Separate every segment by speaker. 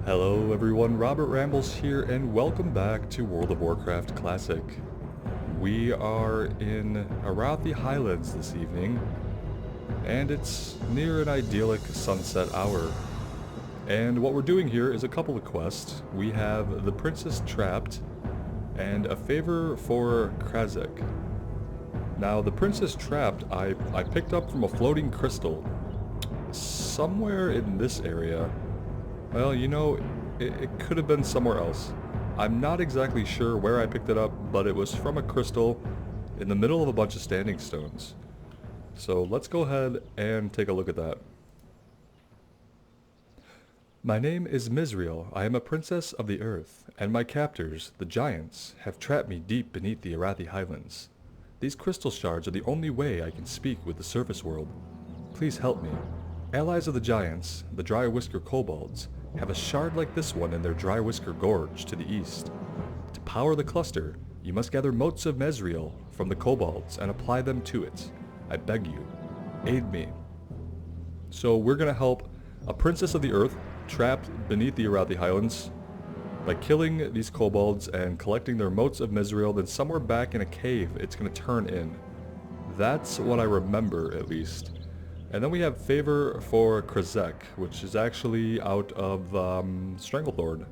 Speaker 1: Hello everyone, Robert Rambles here, and welcome back to World of Warcraft Classic. We are in Azeroth Highlands this evening, and it's near an idyllic sunset hour. And what we're doing here is a couple of quests. We have the Princess Trapped, and a favor for Krazek. Now, the Princess Trapped I picked up from a floating crystal somewhere in this area. Well, you know, it could have been somewhere else. I'm not exactly sure where I picked it up, but it was from a crystal in the middle of a bunch of standing stones. So let's go ahead and take a look at that. My name is Misriel. I am a princess of the earth, and my captors, the giants, have trapped me deep beneath the Azeroth Highlands. These crystal shards are the only way I can speak with the surface world. Please help me. Allies of the giants, the Dry Whisker kobolds, have a shard like this one in their Dry Whisker Gorge to the east. To power the cluster, you must gather motes of Mesriel from the kobolds and apply them to it. I beg you, aid me. So we're gonna help a princess of the earth trapped beneath the Azeroth Highlands by killing these kobolds and collecting their motes of Mesriel. Then somewhere back in a cave it's gonna turn in. That's what I remember, at least. And then we have favor for Krazek, which is actually out of Stranglethorn,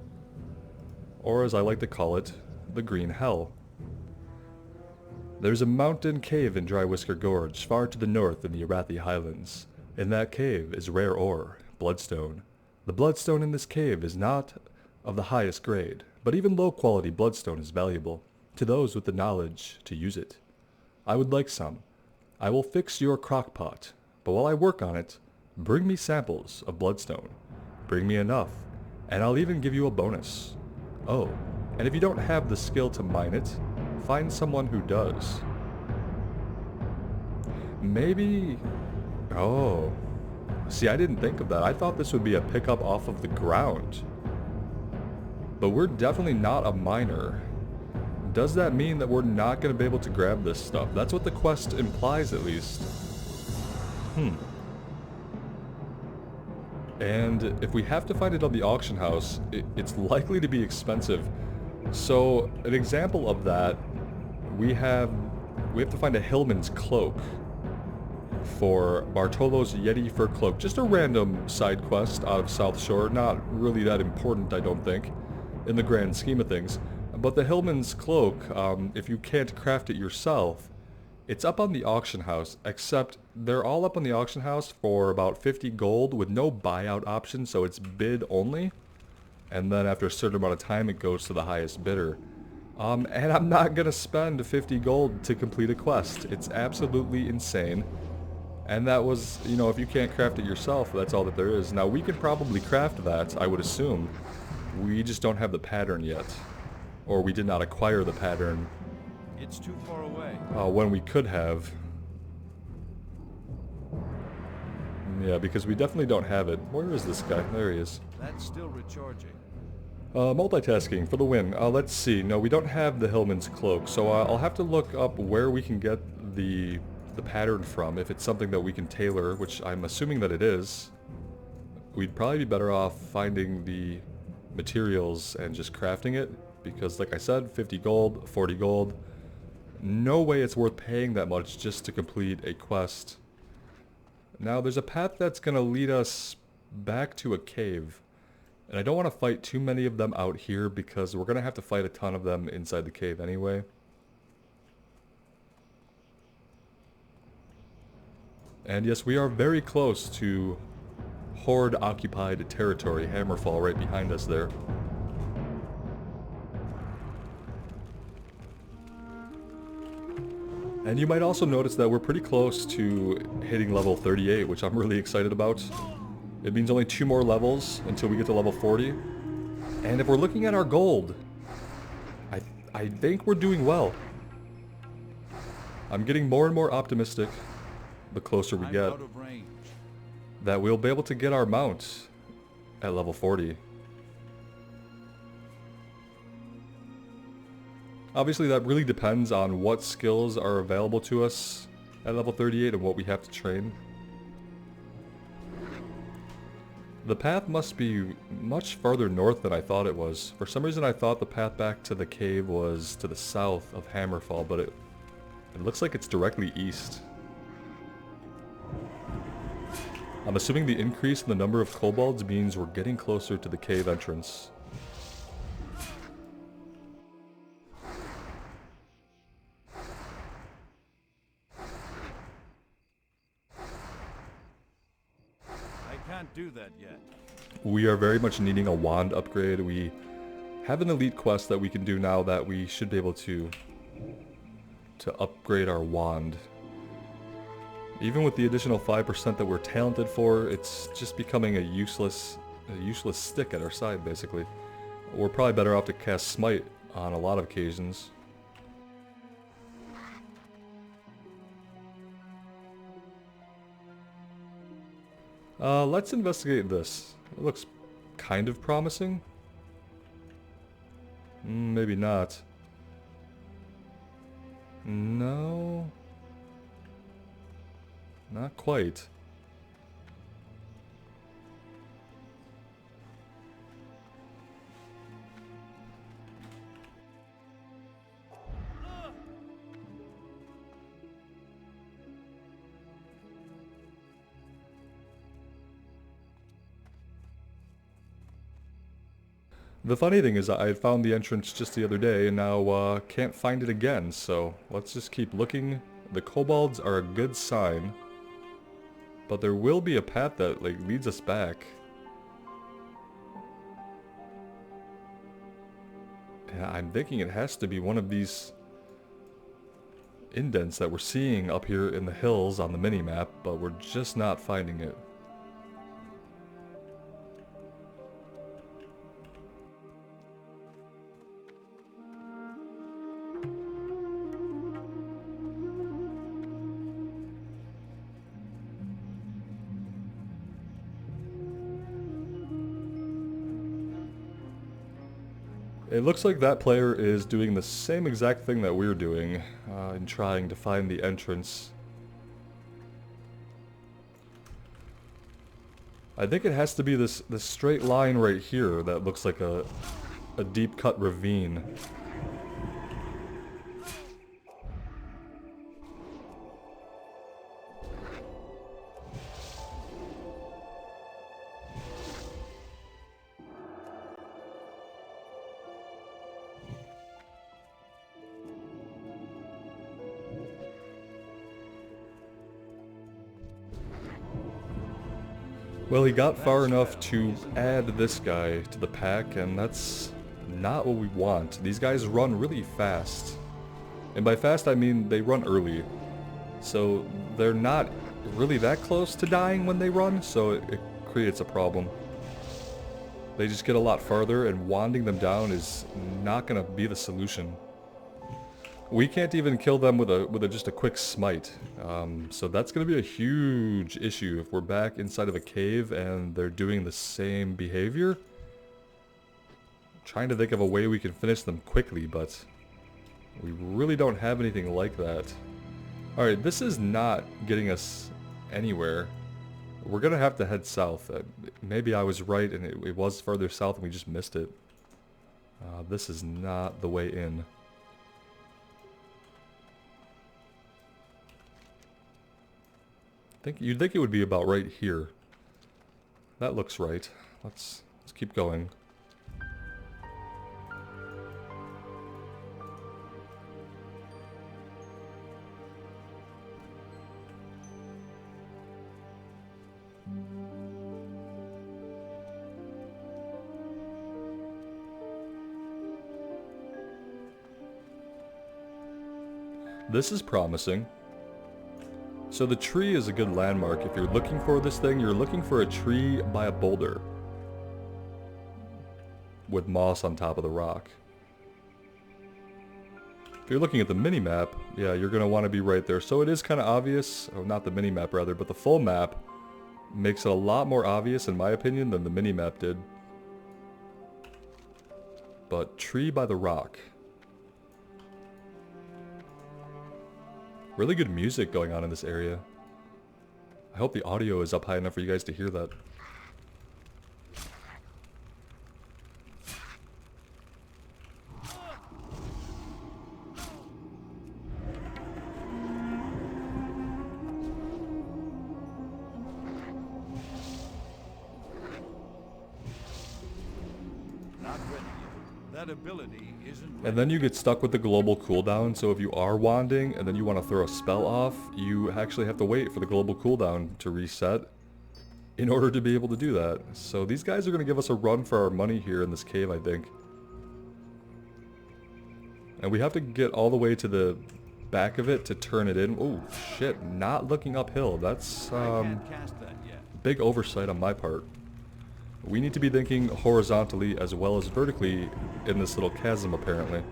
Speaker 1: or as I like to call it, the Green Hell. There's a mountain cave in Dry Whisker Gorge, far to the north in the Azeroth Highlands. In that cave is rare ore, bloodstone. The bloodstone in this cave is not of the highest grade, but even low-quality bloodstone is valuable to those with the knowledge to use it. I would like some. I will fix your crockpot. But while I work on it, bring me samples of bloodstone. Bring me enough, and I'll even give you a bonus. Oh, and if you don't have the skill to mine it, find someone who does. Maybe... Oh. See, I didn't think of that. I thought this would be a pickup off of the ground. But we're definitely not a miner. Does that mean that we're not going to be able to grab this stuff? That's what the quest implies, at least. And if we have to find it on the auction house, it's likely to be expensive. So an example of that, we have to find a Hillman's cloak for Bartolo's Yeti fur cloak. Just a random side quest out of South Shore, not really that important, I don't think, in the grand scheme of things. But the Hillman's cloak, if you can't craft it yourself, it's up on the auction house, except they're all up on the auction house for about 50 gold with no buyout option, so it's bid only. And then after a certain amount of time, it goes to the highest bidder. And I'm not going to spend 50 gold to complete a quest. It's absolutely insane. And that was, you know, if you can't craft it yourself, that's all that there is. Now, we could probably craft that, I would assume. We just don't have the pattern yet. Or we did not acquire the pattern.
Speaker 2: It's too far away.
Speaker 1: When we could have. Yeah, because we definitely don't have it. Where is this guy? There he is.
Speaker 2: That's still recharging.
Speaker 1: Multitasking for the win. Let's see. No, we don't have the Hillman's cloak, so I'll have to look up where we can get the pattern from, if it's something that we can tailor, which I'm assuming that it is. We'd probably be better off finding the materials and just crafting it, because like I said, 50 gold, 40 gold. No way it's worth paying that much just to complete a quest. Now there's a path that's going to lead us back to a cave. And I don't want to fight too many of them out here because we're going to have to fight a ton of them inside the cave anyway. And yes, we are very close to Horde-occupied territory. Hammerfall right behind us there. And you might also notice that we're pretty close to hitting level 38, which I'm really excited about. It means only 2 more levels until we get to level 40. And if we're looking at our gold, I think we're doing well. I'm getting more and more optimistic the closer we get that we'll be able to get our mount at level 40. Obviously, that really depends on what skills are available to us at level 38 and what we have to train. The path must be much farther north than I thought it was. For some reason I thought the path back to the cave was to the south of Hammerfall, but it looks like it's directly east. I'm assuming the increase in the number of kobolds means we're getting closer to the cave entrance.
Speaker 2: I can't do that yet.
Speaker 1: We are very much needing a wand upgrade. We have an elite quest that we can do now that we should be able to upgrade our wand. Even with the additional 5% that we're talented for, it's just becoming a useless stick at our side, basically. We're probably better off to cast Smite on a lot of occasions. Let's investigate this. It looks kind of promising. Maybe not. No. Not quite. The funny thing is I had found the entrance just the other day and now can't find it again, so let's just keep looking. The kobolds are a good sign, but there will be a path that leads us back. Yeah, I'm thinking it has to be one of these indents that we're seeing up here in the hills on the minimap, but we're just not finding it. It looks like that player is doing the same exact thing that we're doing in trying to find the entrance. I think it has to be this straight line right here that looks like a deep cut ravine. Well, he got far enough to add this guy to the pack, and that's not what we want. These guys run really fast. And by fast, I mean they run early. So they're not really that close to dying when they run, so it creates a problem. They just get a lot farther, and wanding them down is not going to be the solution. We can't even kill them with just a quick smite, so that's going to be a huge issue if we're back inside of a cave and they're doing the same behavior. I'm trying to think of a way we can finish them quickly, but we really don't have anything like that. Alright, this is not getting us anywhere. We're going to have to head south. Maybe I was right and it was further south and we just missed it. This is not the way in. You'd think it would be about right here. That looks right. Let's keep going. This is promising. So the tree is a good landmark. If you're looking for this thing, you're looking for a tree by a boulder with moss on top of the rock. If you're looking at the mini-map, yeah, you're going to want to be right there. So it is kind of obvious, or not the mini-map rather, but the full map makes it a lot more obvious in my opinion than the mini-map did. But tree by the rock. Really good music going on in this area. I hope the audio is up high enough for you guys to hear that.
Speaker 2: Not ready yet. That ability isn't ready.
Speaker 1: And then you get stuck with the global cooldown, so if you are wanding and then you want to throw a spell off, you actually have to wait for the global cooldown to reset in order to be able to do that. So these guys are going to give us a run for our money here in this cave, I think. And we have to get all the way to the back of it to turn it in. Oh shit, not looking uphill. That's
Speaker 2: I can't cast that yet.
Speaker 1: big oversight on my part. We need to be thinking horizontally as well as vertically in this little chasm, apparently.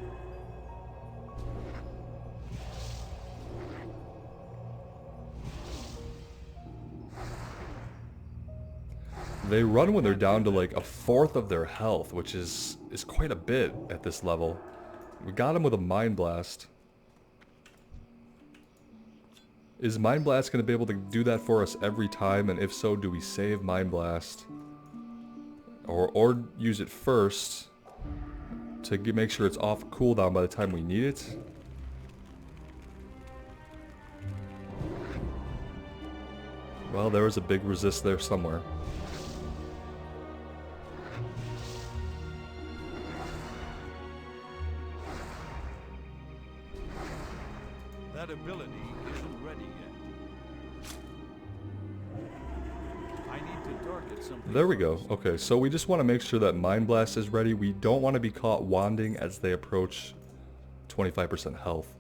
Speaker 1: They run when they're down to like a fourth of their health, which is quite a bit at this level. We got him with a Mind Blast. Is Mind Blast going to be able to do that for us every time? And if so, do we save Mind Blast? Or use it first to make sure it's off cooldown by the time we need it? Well, there was a big resist there somewhere.
Speaker 2: That ability isn't ready yet. I need to target something.
Speaker 1: There we go. Okay, so we just want to make sure that Mind Blast is ready. We don't want to be caught wanding as they approach 25% health.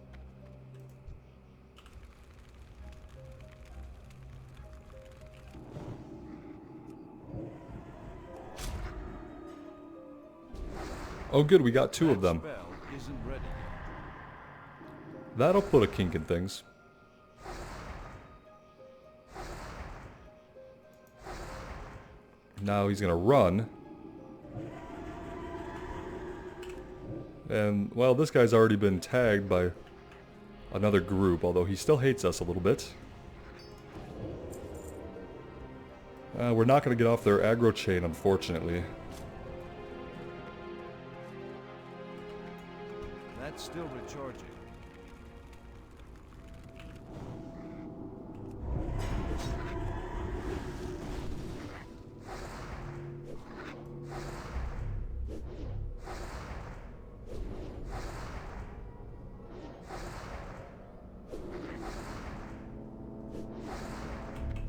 Speaker 1: Oh good, we got two of them.
Speaker 2: Spell isn't ready yet.
Speaker 1: That'll put a kink in things. Now he's gonna run. And, well, this guy's already been tagged by another group, although he still hates us a little bit. We're not gonna get off their aggro chain, unfortunately.
Speaker 2: That's still recharging.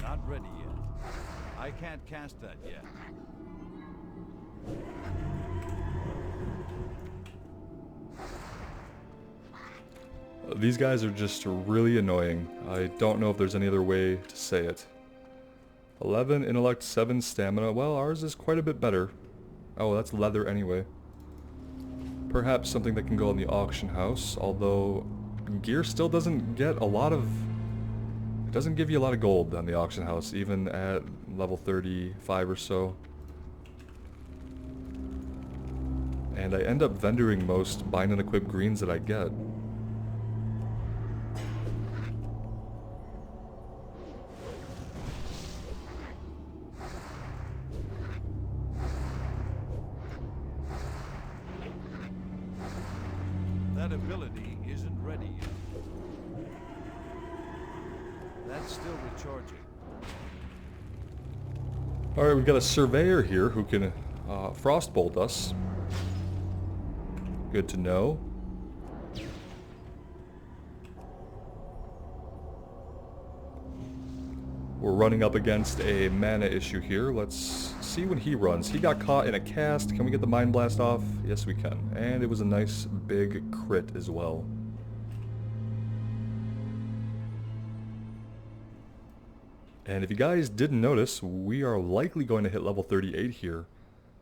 Speaker 2: Not ready yet. I can't cast that yet.
Speaker 1: These guys are just really annoying. I don't know if there's any other way to say it. 11 intellect, 7 stamina. Well, ours is quite a bit better. Oh, that's leather anyway. Perhaps something that can go in the auction house, although gear still doesn't get a lot of... It doesn't give you a lot of gold on the auction house, even at level 35 or so. And I end up vendoring most bind and equip greens that I get.
Speaker 2: That ability isn't ready yet. That's still recharging.
Speaker 1: Alright, we've got a surveyor here who can frostbolt us. Good to know. We're running up against a mana issue here. Let's see when he runs. He got caught in a cast. Can we get the Mind Blast off? Yes, we can. And it was a nice big crit as well. And if you guys didn't notice, we are likely going to hit level 38 here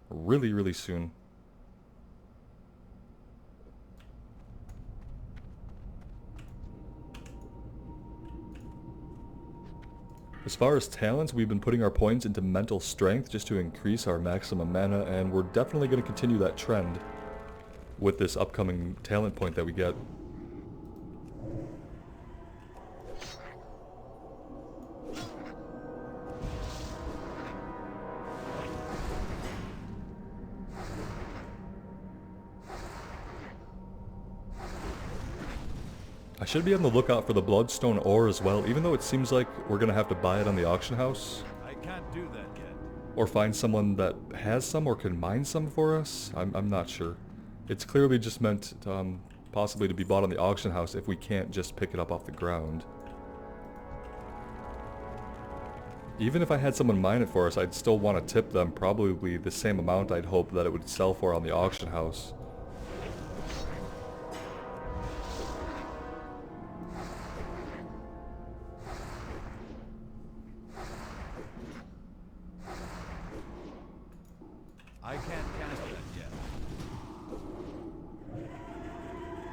Speaker 1: really, really soon. As far as talents, we've been putting our points into mental strength just to increase our maximum mana, and we're definitely going to continue that trend with this upcoming talent point that we get. I should be on the lookout for the bloodstone ore as well, even though it seems like we're going to have to buy it on the auction house.
Speaker 2: I can't do that yet.
Speaker 1: Or find someone that has some or can mine some for us? I'm not sure. It's clearly just meant to, possibly to be bought on the auction house if we can't just pick it up off the ground. Even if I had someone mine it for us, I'd still want to tip them probably the same amount I'd hope that it would sell for on the auction house.
Speaker 2: I can't cast that yet.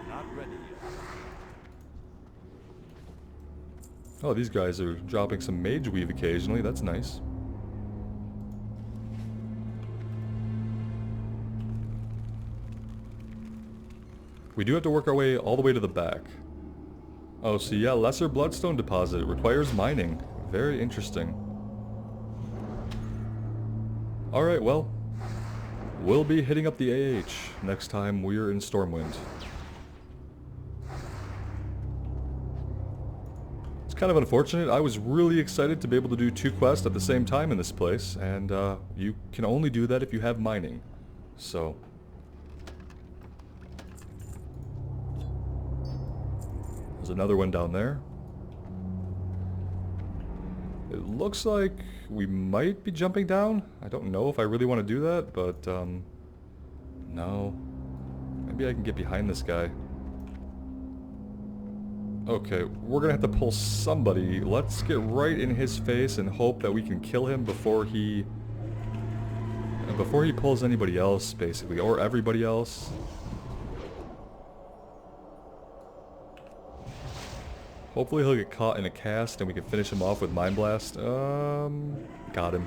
Speaker 2: Not ready yet.
Speaker 1: Oh, these guys are dropping some mage weave occasionally. That's nice. We do have to work our way all the way to the back. Oh, so yeah, lesser bloodstone deposit. It requires mining. Very interesting. Alright, well, we'll be hitting up the AH next time we're in Stormwind. It's kind of unfortunate. I was really excited to be able to do 2 quests at the same time in this place, and you can only do that if you have mining. So there's another one down there. It looks like we might be jumping down. I don't know if I really want to do that, but no. Maybe I can get behind this guy. Okay, we're gonna have to pull somebody. Let's get right in his face and hope that we can kill him before he pulls anybody else, basically, or everybody else. Hopefully he'll get caught in a cast and we can finish him off with Mind Blast. Got him.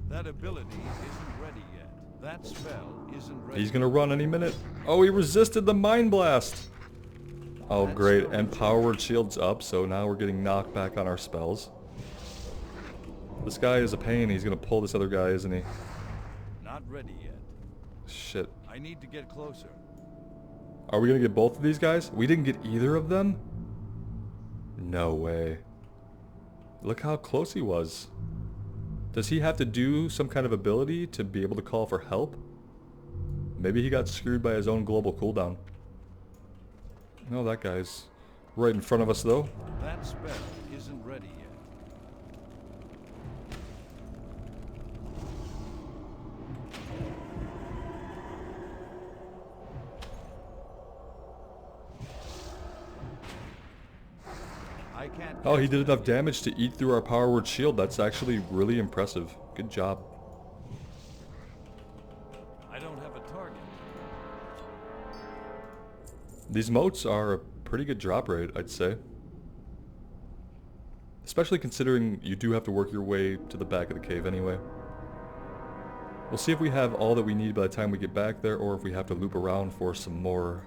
Speaker 2: That ability isn't ready yet. That spell isn't ready.
Speaker 1: He's gonna run any minute. Oh, he resisted the Mind Blast! Oh, great. And Power Word Shield's up, so now we're getting knocked back on our spells. This guy is a pain. He's gonna pull this other guy, isn't he?
Speaker 2: Not ready yet.
Speaker 1: Shit.
Speaker 2: I need to get closer.
Speaker 1: Are we gonna get both of these guys? We didn't get either of them? No way. Look how close he was. Does he have to do some kind of ability to be able to call for help? Maybe he got screwed by his own global cooldown. No, that guy's right in front of us though.
Speaker 2: That spell isn't ready yet. I can't.
Speaker 1: Oh, he did enough damage to eat through our Power Word Shield. That's actually really impressive. Good job.
Speaker 2: I don't have a target.
Speaker 1: These moats are a pretty good drop rate, I'd say. Especially considering you do have to work your way to the back of the cave anyway. We'll see if we have all that we need by the time we get back there, or if we have to loop around for some more.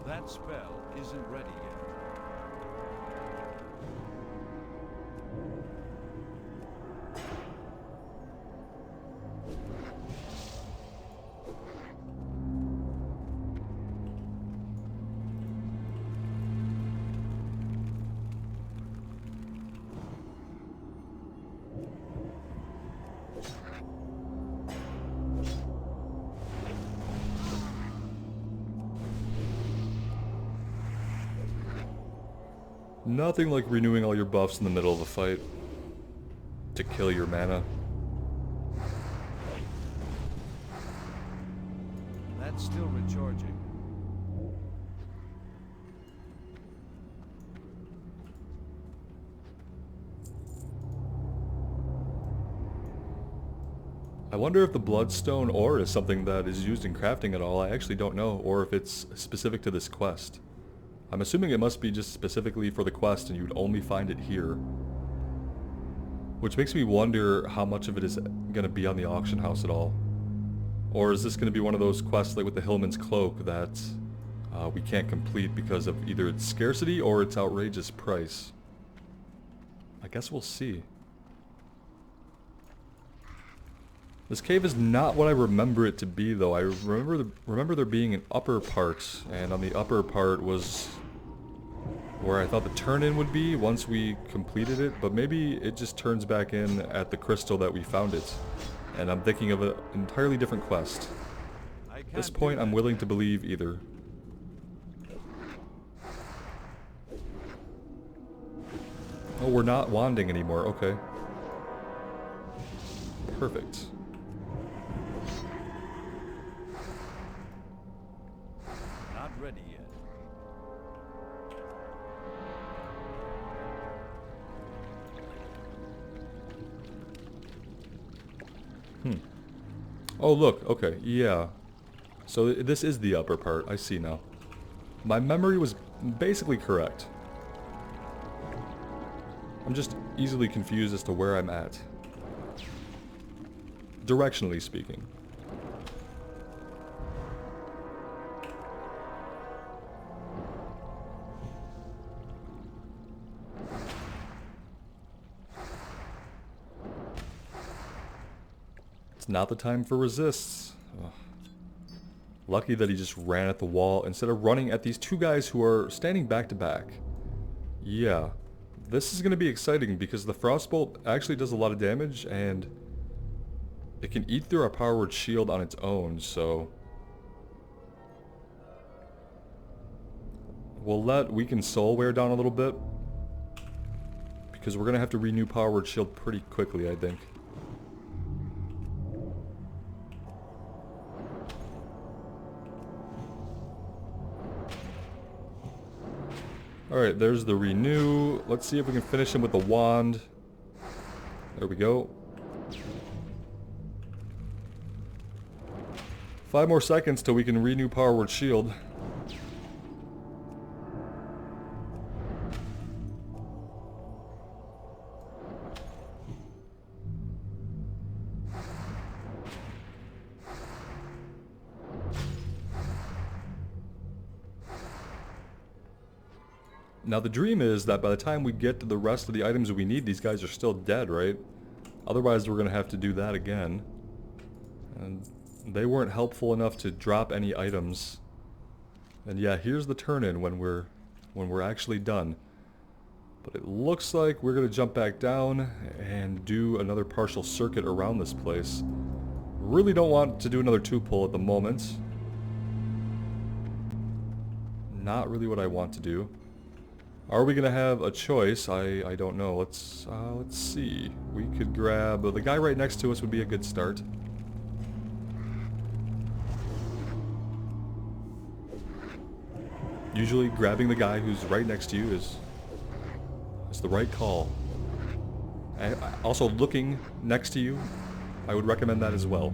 Speaker 2: That spell isn't ready yet.
Speaker 1: Nothing like renewing all your buffs in the middle of a fight to kill your mana.
Speaker 2: That's still recharging.
Speaker 1: I wonder if the Bloodstone ore is something that is used in crafting at all. I actually don't know, or if it's specific to this quest. I'm assuming it must be just specifically for the quest and you'd only find it here. Which makes me wonder how much of it is going to be on the auction house at all. Or is this going to be one of those quests like with the Hillman's Cloak that we can't complete because of either its scarcity or its outrageous price? I guess we'll see. This cave is not what I remember it to be, though. I remember there being an upper part, and on the upper part was where I thought the turn-in would be once we completed it, but maybe it just turns back in at the crystal that we found it, and I'm thinking of an entirely different quest. At this point, I'm willing to believe either. Oh, we're not wanding anymore, okay. Perfect.
Speaker 2: Not ready yet.
Speaker 1: Oh, look, okay, yeah. So this is the upper part, I see now. My memory was basically correct. I'm just easily confused as to where I'm at. Directionally speaking. It's not the time for resists. Ugh. Lucky that he just ran at the wall instead of running at these two guys who are standing back to back. Yeah. This is going to be exciting because the Frostbolt actually does a lot of damage and it can eat through our Power Word shield on its own, so we'll let Weakened Soul wear down a little bit because we're going to have to renew Power Word shield pretty quickly, I think. Alright, there's the renew. Let's see if we can finish him with the wand. There we go. 5 more seconds till we can renew Power Word shield. Now the dream is that by the time we get to the rest of the items we need, these guys are still dead, right? Otherwise we're going to have to do that again. And they weren't helpful enough to drop any items. And yeah, here's the turn-in when we're actually done. But it looks like we're going to jump back down and do another partial circuit around this place. Really don't want to do another 2-pull at the moment. Not really what I want to do. Are we gonna have a choice? I don't know. Let's see. We could grab the guy right next to us would be a good start. Usually grabbing the guy who's right next to you is the right call. And also looking next to you, I would recommend that as well.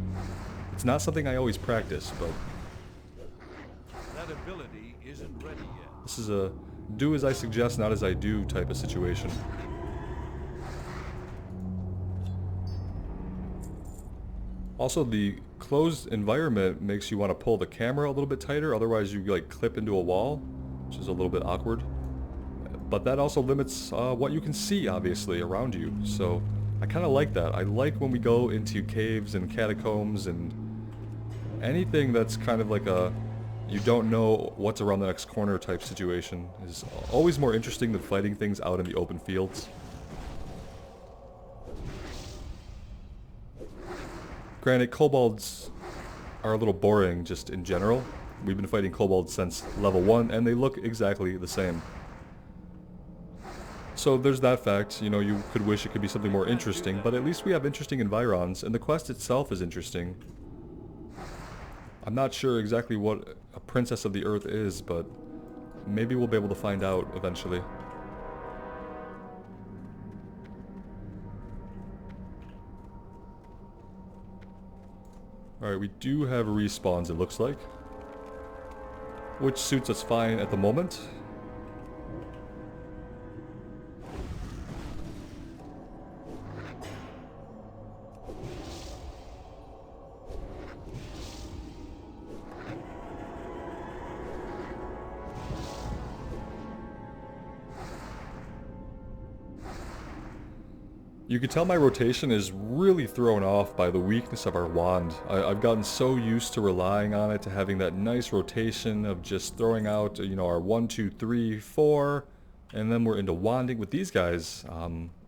Speaker 1: It's not something I always practice, but
Speaker 2: That ability isn't ready yet.
Speaker 1: this is a do as I suggest, not as I do type of situation. Also, the closed environment makes you want to pull the camera a little bit tighter, otherwise you like clip into a wall, which is a little bit awkward. But that also limits what you can see, obviously, around you. So I kind of like that. I like when we go into caves and catacombs and anything that's kind of like a you don't know what's around the next corner type situation is always more interesting than fighting things out in the open fields. Granted, kobolds are a little boring just in general. We've been fighting kobolds since level 1 and they look exactly the same. So there's that fact, you know, you could wish it could be something more interesting, but at least we have interesting environs and the quest itself is interesting. I'm not sure exactly what a Princess of the Earth is, but maybe we'll be able to find out eventually. Alright, we do have respawns, it looks like. Which suits us fine at the moment. You can tell my rotation is really thrown off by the weakness of our wand. I've gotten so used to relying on it, to having that nice rotation of just throwing out, you know, our 1, 2, 3, 4, and then we're into wanding with these guys,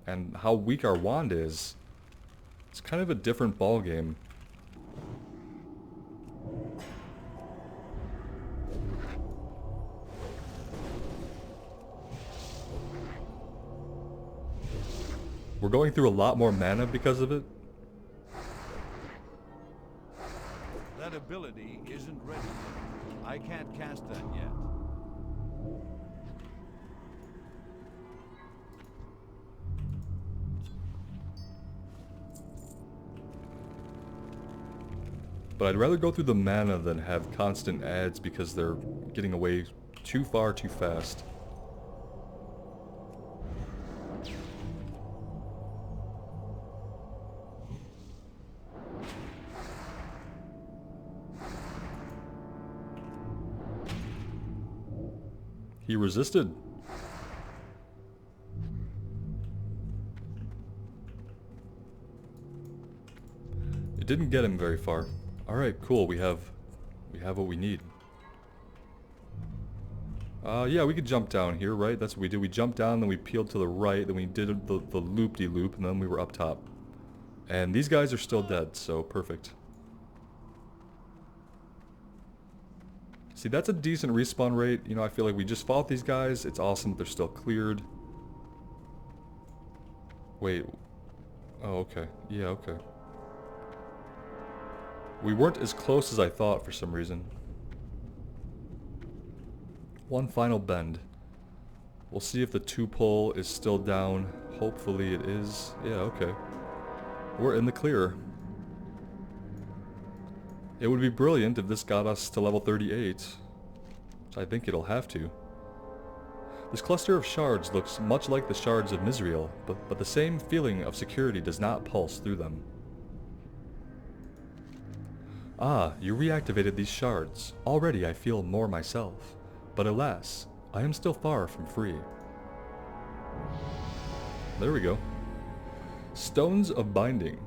Speaker 1: and how weak our wand is. It's kind of a different ball game. We're going through a lot more mana because of it.
Speaker 2: That ability isn't ready yet. I can't cast that yet.
Speaker 1: But I'd rather go through the mana than have constant adds because they're getting away too far too fast. He resisted. It didn't get him very far. Alright, cool, we have what we need. Yeah, we could jump down here, right? That's what we did. We jumped down, then we peeled to the right, then we did the loop-de-loop, and then we were up top. And these guys are still dead, so perfect. See, that's a decent respawn rate. You know, I feel like we just fought these guys. It's awesome that they're still cleared. Wait. Oh, okay. Yeah, okay. We weren't as close as I thought for some reason. One final bend. We'll see if the 2-pull is still down. Hopefully it is. Yeah, okay. We're in the clear. It would be brilliant if this got us to level 38. Which I think it'll have to. This cluster of shards looks much like the shards of Misriel, but the same feeling of security does not pulse through them. Ah, you reactivated these shards. Already I feel more myself. But alas, I am still far from free. There we go. Stones of Binding.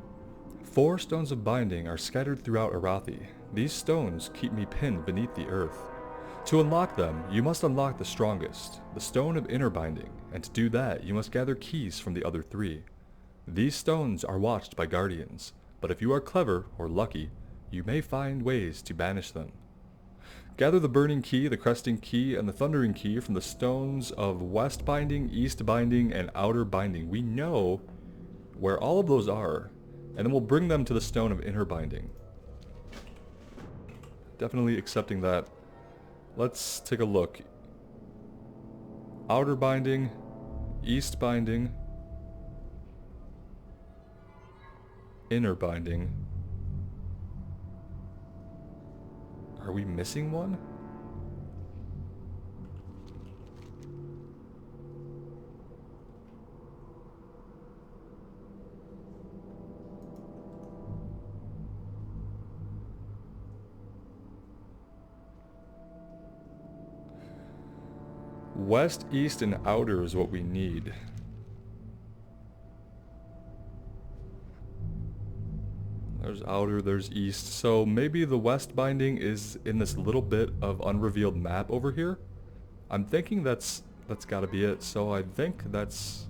Speaker 1: 4 stones of binding are scattered throughout Arathi. These stones keep me pinned beneath the earth. To unlock them, you must unlock the strongest, the stone of inner binding, and to do that, you must gather keys from the other 3. These stones are watched by guardians, but if you are clever or lucky, you may find ways to banish them. Gather the burning key, the cresting key, and the thundering key from the stones of west binding, east binding, and outer binding. We know where all of those are, and then we'll bring them to the stone of inner binding. Definitely accepting that. Let's take a look. Outer binding, east binding, inner binding. Are we missing one? West, east, and outer is what we need. There's outer, there's east. So maybe the west binding is in this little bit of unrevealed map over here. I'm thinking that's gotta be it. So I think that's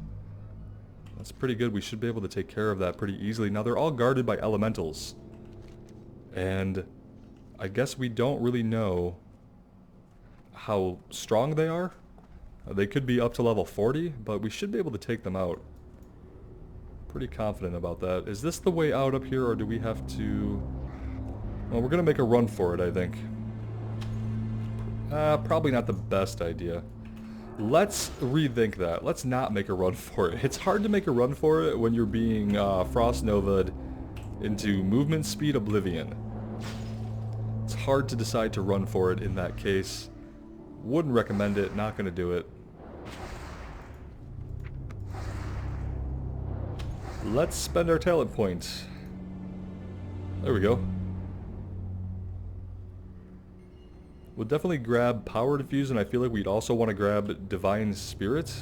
Speaker 1: pretty good. We should be able to take care of that pretty easily. Now they're all guarded by elementals. And I guess we don't really know how strong they are. They could be up to level 40, but we should be able to take them out. Pretty confident about that. Is this the way out up here, or do we have to... Well, we're gonna make a run for it, I think. Probably not the best idea. Let's rethink that. Let's not make a run for it. It's hard to make a run for it when you're being Frost Nova'd into movement speed oblivion. It's hard to decide to run for it in that case. Wouldn't recommend it, not gonna do it. Let's spend our talent point. There we go. We'll definitely grab Power Diffuse, and I feel like we'd also want to grab Divine Spirit.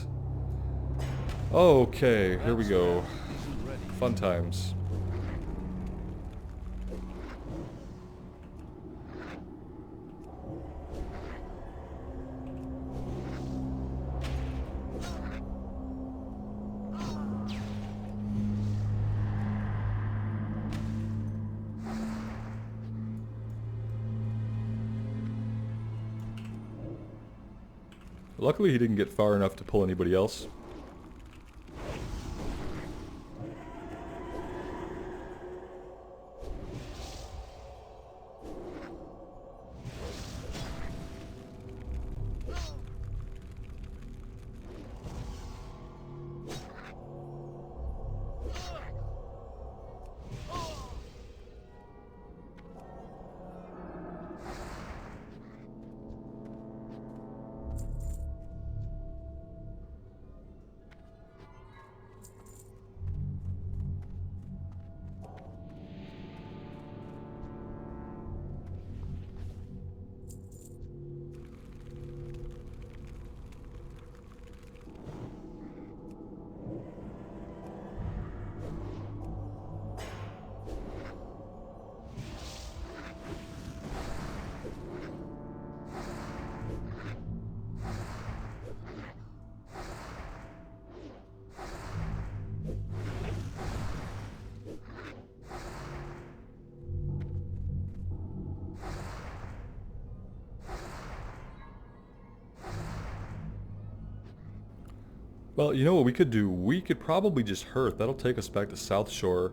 Speaker 1: Okay, here we go. Fun times. Luckily he didn't get far enough to pull anybody else. Well, you know what we could do? We could probably just hearth. That'll take us back to South Shore,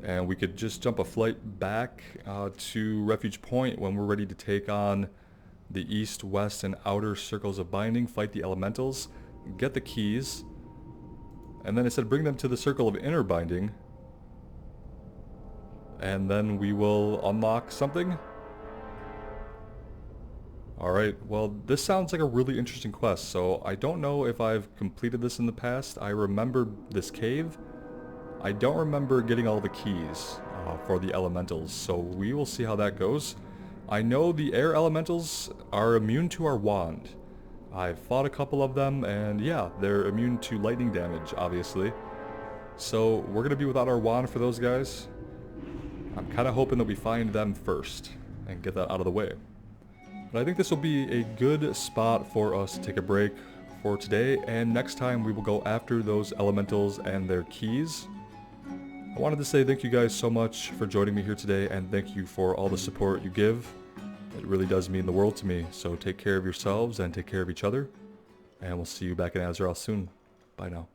Speaker 1: and we could just jump a flight back to Refuge Point when we're ready to take on the East, West, and Outer Circles of Binding, fight the Elementals, get the keys, and then I said bring them to the Circle of Inner Binding, and then we will unlock something? Alright, well this sounds like a really interesting quest, so I don't know if I've completed this in the past. I remember this cave. I don't remember getting all the keys for the elementals, so we will see how that goes. I know the air elementals are immune to our wand. I've fought a couple of them, and yeah, they're immune to lightning damage, obviously. So we're going to be without our wand for those guys. I'm kind of hoping that we find them first and get that out of the way. But I think this will be a good spot for us to take a break for today, and next time we will go after those elementals and their keys. I wanted to say thank you guys so much for joining me here today, and thank you for all the support you give. It really does mean the world to me, so take care of yourselves and take care of each other, and we'll see you back in Azeroth soon. Bye now.